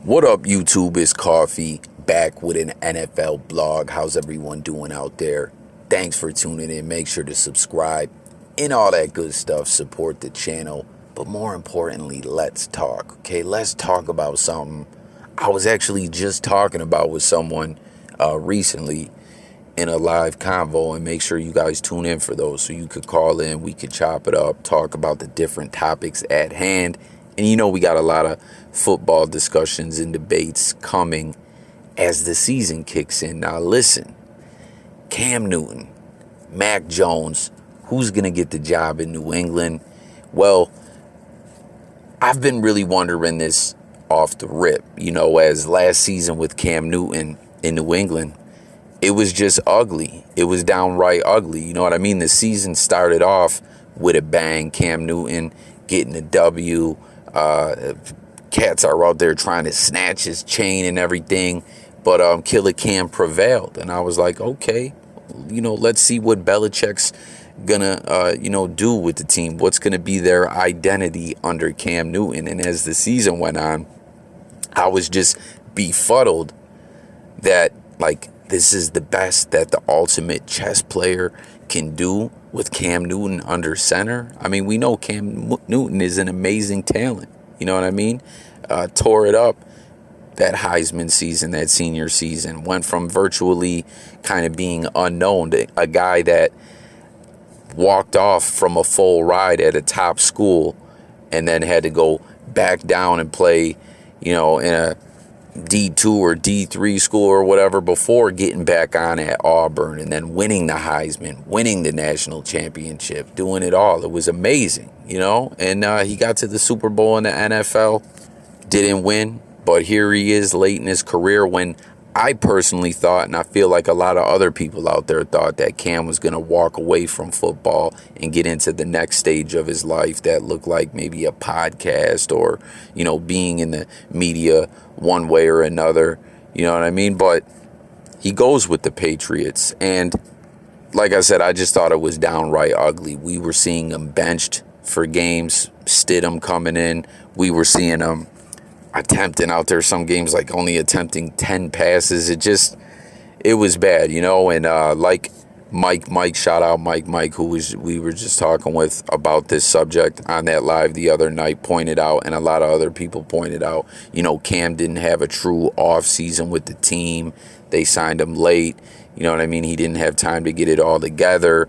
What up, YouTube? It's Coffee back with an NFL blog. How's everyone doing out there? Thanks for tuning in. Make sure to subscribe and all that good stuff. Support the channel. But more importantly, let's talk. Okay, let's talk about something I was actually just talking about with someone recently in a live convo, and make sure you guys tune in for those so you could call in, we could chop it up, talk about the different topics at hand. And we got a lot of football discussions and debates coming as the season kicks in. Now listen, Cam Newton, Mac Jones, who's going to get the job in New England? Well, I've been really wondering this off the rip, as last season with Cam Newton in New England, it was just ugly. It was downright ugly. You know what I mean? The season started off with a bang. Cam Newton getting a W. Cats are out there trying to snatch his chain and everything. But Killer Cam prevailed. And I was like, okay, let's see what Belichick's gonna, do with the team. What's gonna be their identity under Cam Newton? And as the season went on, I was just befuddled that, this is the best that the ultimate chess player can do with Cam Newton under center. I mean, we know Cam Newton is an amazing talent. You know what I mean? Tore it up that Heisman season, that senior season. Went from virtually kind of being unknown to a guy that walked off from a full ride at a top school and then had to go back down and play, in a D2 or D3 school or whatever before getting back on at Auburn and then winning the Heisman, winning the national championship, doing it all. It was amazing, and he got to the Super Bowl in the NFL, didn't win, but here he is late in his career when I personally thought, and I feel like a lot of other people out there thought, that Cam was going to walk away from football and get into the next stage of his life that looked like maybe a podcast or, being in the media one way or another. You know what I mean? But he goes with the Patriots. And like I said, I just thought it was downright ugly. We were seeing him benched for games, Stidham coming in. We were seeing him attempting out there some games, like only attempting 10 passes. It was bad, and like Mike, shout out Mike, who we were just talking with about this subject on that live the other night, pointed out, and a lot of other people pointed out, Cam didn't have a true off season with the team. They signed him late. You know what I mean? He didn't have time to get it all together.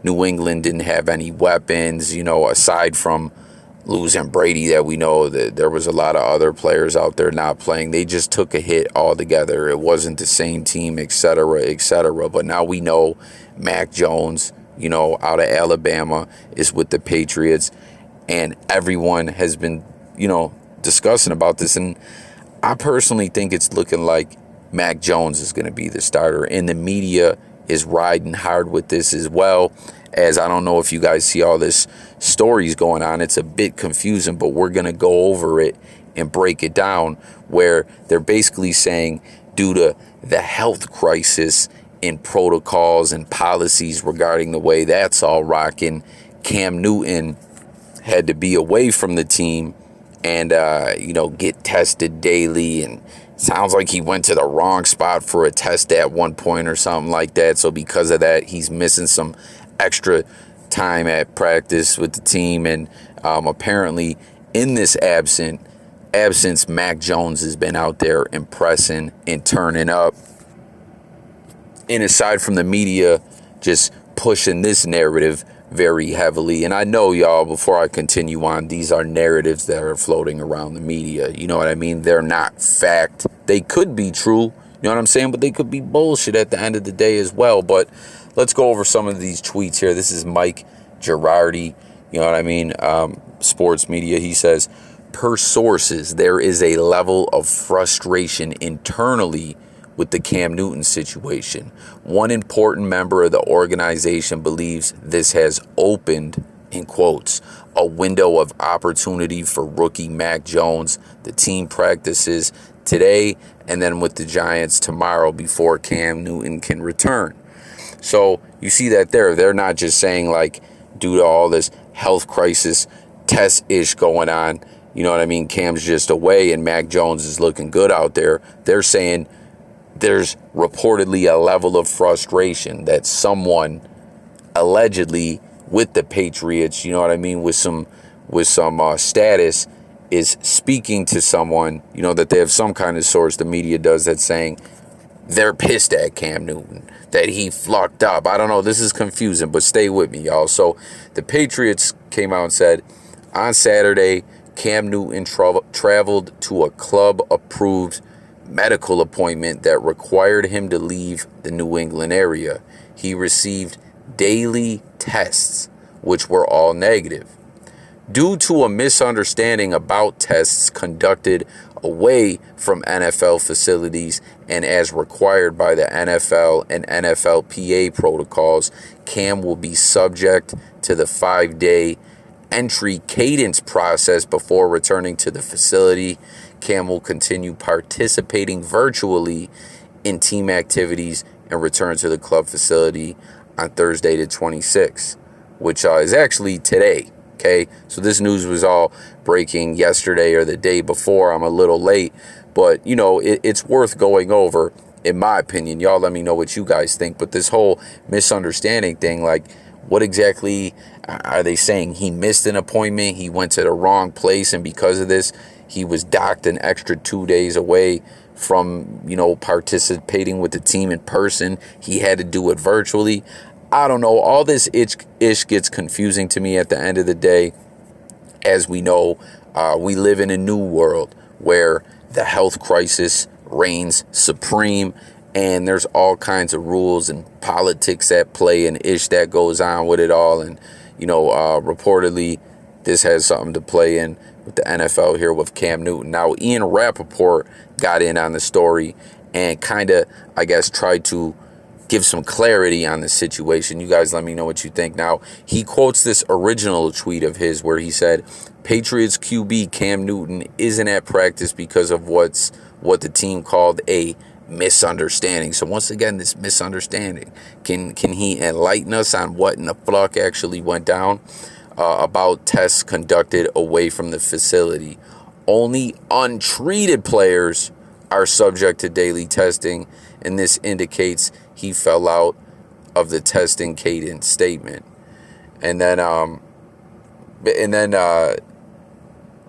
New England didn't have any weapons, aside from losing Brady, that we know that there was a lot of other players out there not playing. They just took a hit altogether. It wasn't the same team, et cetera, et cetera. But now we know Mac Jones, out of Alabama, is with the Patriots. And everyone has been, discussing about this. And I personally think it's looking like Mac Jones is going to be the starter. And the media is riding hard with this as well. As I don't know if you guys see all this stories going on. It's a bit confusing, but we're going to go over it and break it down, where they're basically saying due to the health crisis in protocols and policies regarding the way that's all rocking, Cam Newton had to be away from the team and, get tested daily. And sounds like he went to the wrong spot for a test at one point or something like that. So because of that, he's missing some extra time at practice with the team. And apparently in this absence, Mac Jones has been out there impressing and turning up. And aside from the media just pushing this narrative very heavily, and I know, y'all, before I continue on, these are narratives that are floating around the media. You know what I mean? They're not fact. They could be true, you know what I'm saying? But they could be bullshit at the end of the day as well. But let's go over some of these tweets here. This is Mike Girardi, you know what I mean? Sports media. He says, per sources, there is a level of frustration internally with the Cam Newton situation. One important member of the organization believes this has opened, in quotes, a window of opportunity for rookie Mac Jones. The team practices today and then with the Giants tomorrow before Cam Newton can return. So you see that there. They're not just saying, due to all this health crisis test-ish going on, You know what I mean? Cam's just away and Mac Jones is looking good out there. They're saying there's reportedly a level of frustration that someone allegedly with the Patriots, you know what I mean, with some status, is speaking to someone, you know, that they have some kind of source, the media does, that's saying they're pissed at Cam Newton, that he flucked up. I don't know, this is confusing, but stay with me, y'all. So the Patriots came out and said, on Saturday, Cam Newton traveled to a club-approved medical appointment that required him to leave the New England area. He received daily tests, which were all negative. Due to a misunderstanding about tests conducted away from NFL facilities and as required by the NFL and NFLPA protocols, Cam will be subject to the 5-day entry cadence process before returning to the facility. Cam will continue participating virtually in team activities and return to the club facility on Thursday the 26th, which is actually today. Okay, so this news was all breaking yesterday or the day before. I'm a little late, but you know, it's worth going over, in my opinion. Y'all let me know what you guys think. But this whole misunderstanding thing, like, what exactly are they saying? He missed an appointment, he went to the wrong place, and because of this, he was docked an extra 2 days away from, you know, participating with the team in person. He had to do it virtually. I don't know. All this ish gets confusing to me at the end of the day. As we know, we live in a new world where the health crisis reigns supreme, and there's all kinds of rules and politics at play and ish that goes on with it all. And, you know, reportedly, this has something to play in with the NFL here with Cam Newton. Now, Ian Rappaport got in on the story and kind of, I guess, tried to give some clarity on the situation. You guys let me know what you think. Now, he quotes this original tweet of his where he said, Patriots QB Cam Newton isn't at practice because of what the team called a misunderstanding. So once again, this misunderstanding. Can he enlighten us on what in the fuck actually went down about tests conducted away from the facility? Only untreated players are subject to daily testing, and this indicates he fell out of the testing cadence statement. And then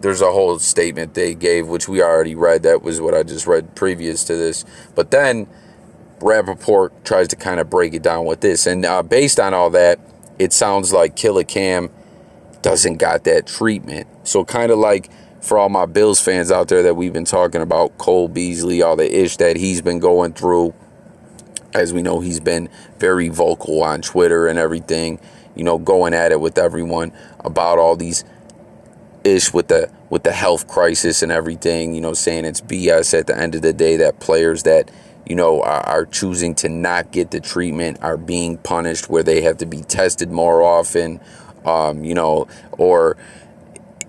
there's a whole statement they gave, which we already read. That was what I just read previous to this. But then Rappaport tries to kind of break it down with this. And based on all that, it sounds like Killer Cam doesn't got that treatment. So kind of like for all my Bills fans out there that we've been talking about, Cole Beasley, all the ish that he's been going through. As we know, he's been very vocal on Twitter and everything, you know, going at it with everyone about all these ish with the health crisis and everything, you know, saying it's BS at the end of the day that players that, you know, are choosing to not get the treatment are being punished, where they have to be tested more often, you know, or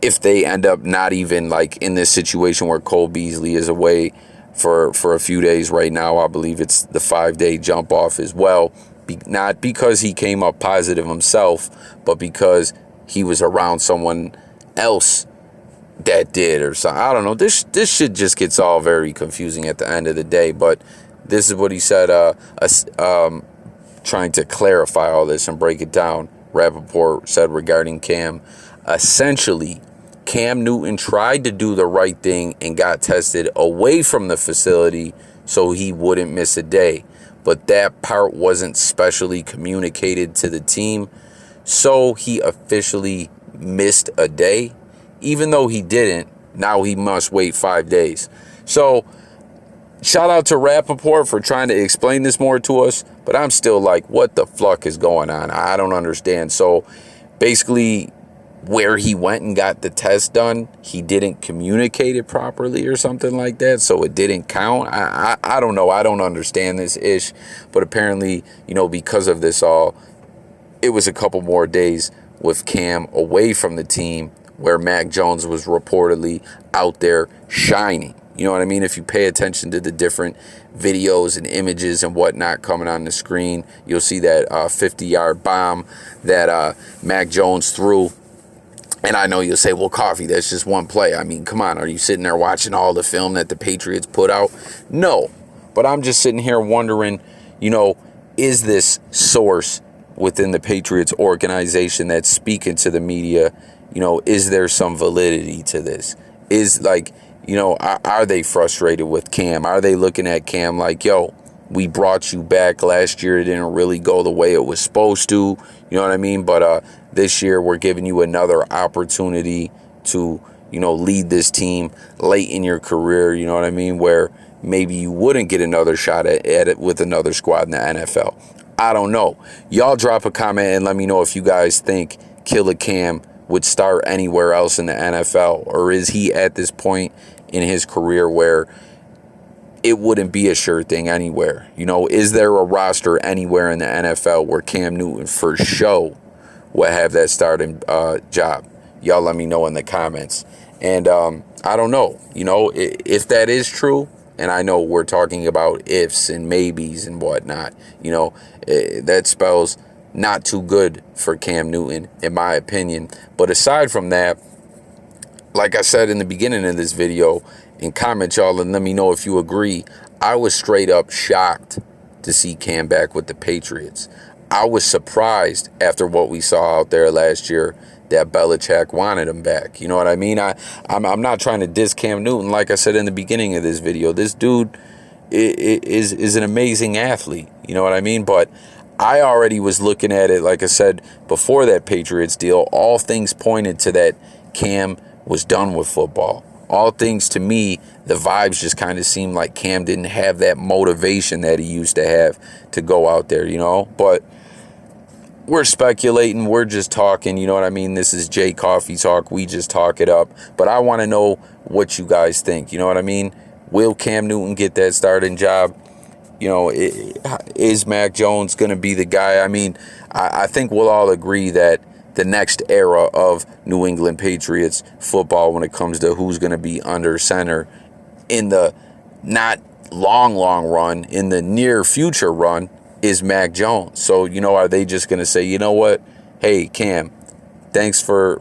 if they end up not even like in this situation where Cole Beasley is away for a few days right now. I believe it's the 5-day jump off as well. Not because he came up positive himself, but because he was around someone else that did or something. I don't know. This shit just gets all very confusing at the end of the day. But this is what he said, trying to clarify all this and break it down. Rappaport said regarding Cam, essentially, Cam Newton tried to do the right thing and got tested away from the facility so he wouldn't miss a day. But that part wasn't specially communicated to the team, so he officially missed a day. Even though he didn't, now he must wait 5 days. So shout out to Rappaport for trying to explain this more to us, but I'm still like, what the fuck is going on? I don't understand. So basically, where he went and got the test done, he didn't communicate it properly or something like that, so it didn't count. I don't know. I don't understand this ish, but apparently, you know, because of this all, it was a couple more days with Cam away from the team where Mac Jones was reportedly out there shining. You know what I mean? If you pay attention to the different videos and images and whatnot coming on the screen, you'll see that 50-yard bomb that Mac Jones threw And I know you'll say, well, Coffee, that's just one play. I mean, come on, are you sitting there watching all the film that the Patriots put out? No. But I'm just sitting here wondering, is this source within the Patriots organization that's speaking to the media, is there some validity to this? Are they frustrated with Cam? Are they looking at Cam like, yo, we brought you back last year. It didn't really go the way it was supposed to. You know what I mean? But this year we're giving you another opportunity to, lead this team late in your career. You know what I mean? Where maybe you wouldn't get another shot at it with another squad in the NFL. I don't know. Y'all drop a comment and let me know if you guys think Killer Cam would start anywhere else in the NFL, or is he at this point in his career where it wouldn't be a sure thing anywhere? Is there a roster anywhere in the NFL where Cam Newton for sure will have that starting job? Y'all let me know in the comments. And I don't know, if that is true, and I know we're talking about ifs and maybes and whatnot, that spells not too good for Cam Newton, in my opinion. But aside from that, like I said in the beginning of this video, and comment y'all and let me know if you agree, I was straight up shocked to see Cam back with the Patriots. I was surprised after what we saw out there last year that Belichick wanted him back. You know what I mean? I'm not trying to diss Cam Newton. Like I said in the beginning of this video, this dude is an amazing athlete. You know what I mean? But I already was looking at it, like I said, before that Patriots deal, all things pointed to that Cam was done with football. All things, to me, the vibes just kind of seemed like Cam didn't have that motivation that he used to have to go out there, But we're speculating, we're just talking, you know what I mean? This is Jay Coffee Talk, we just talk it up. But I want to know what you guys think, you know what I mean? Will Cam Newton get that starting job? Is Mac Jones going to be the guy? I mean, I think we'll all agree that the next era of New England Patriots football, when it comes to who's going to be under center in the not long run, in the near future run, is Mac Jones. So, are they just going to say, you know what? Hey, Cam, thanks for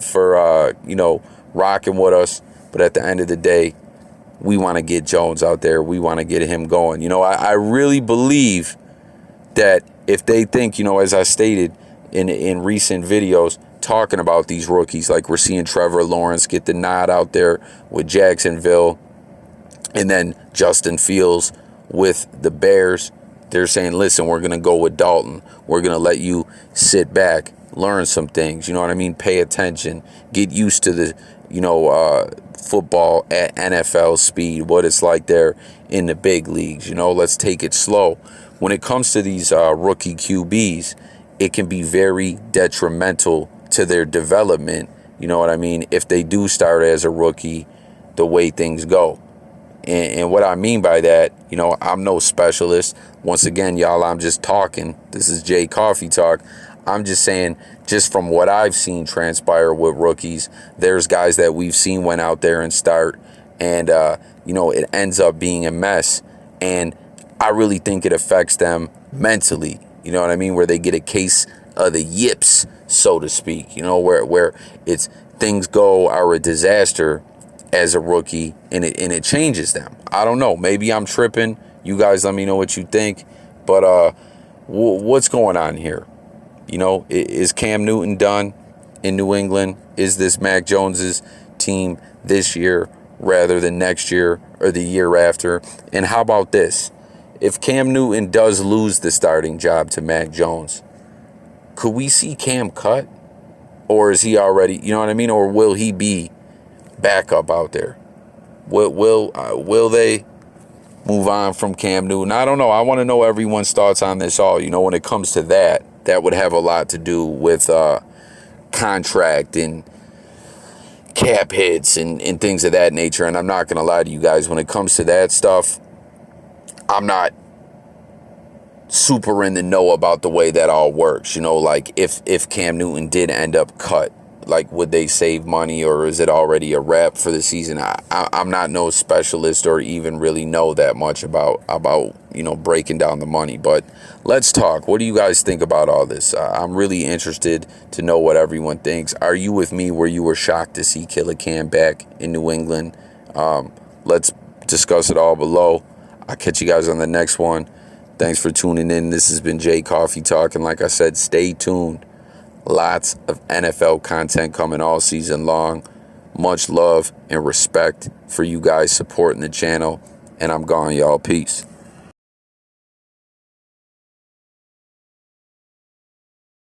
rocking with us. But at the end of the day, we want to get Jones out there. We want to get him going. I really believe that if they think, as I stated in recent videos, talking about these rookies, like we're seeing Trevor Lawrence get the nod out there with Jacksonville, and then Justin Fields with the Bears, they're saying, listen, we're going to go with Dalton. We're going to let you sit back, learn some things, you know what I mean? Pay attention, get used to the, football at NFL speed, what it's like there in the big leagues. Let's take it slow. When it comes to these rookie QBs, it can be very detrimental to their development, you know what I mean, if they do start as a rookie, the way things go. And what I mean by that, I'm no specialist. Once again, y'all, I'm just talking. This is Jay Coffee Talk. I'm just saying, just from what I've seen transpire with rookies, there's guys that we've seen went out there and start, and, it ends up being a mess. And I really think it affects them mentally, you know what I mean, where they get a case of the yips, so to speak, where it's things are a disaster as a rookie, and it changes them. I don't know. Maybe I'm tripping. You guys let me know what you think. But what's going on here? Is Cam Newton done in New England? Is this Mac Jones's team this year rather than next year or the year after? And how about this? If Cam Newton does lose the starting job to Mac Jones, could we see Cam cut? Or is he already, you know what I mean? Or will he be backup out there? Will they move on from Cam Newton? I don't know. I want to know everyone's thoughts on this all. When it comes to that would have a lot to do with contract and cap hits and things of that nature. And I'm not going to lie to you guys, when it comes to that stuff, I'm not super in the know about the way that all works. Like if Cam Newton did end up cut, like would they save money, or is it already a wrap for the season? I'm not no specialist or even really know that much about breaking down the money. But let's talk. What do you guys think about all this? I'm really interested to know what everyone thinks. Are you with me where you were shocked to see Killer Cam back in New England? Let's discuss it all below. I'll catch you guys on the next one. Thanks for tuning in. This has been Jay Coffee Talking. Like I said, stay tuned. Lots of NFL content coming all season long. Much love and respect for you guys supporting the channel. And I'm gone, y'all. Peace.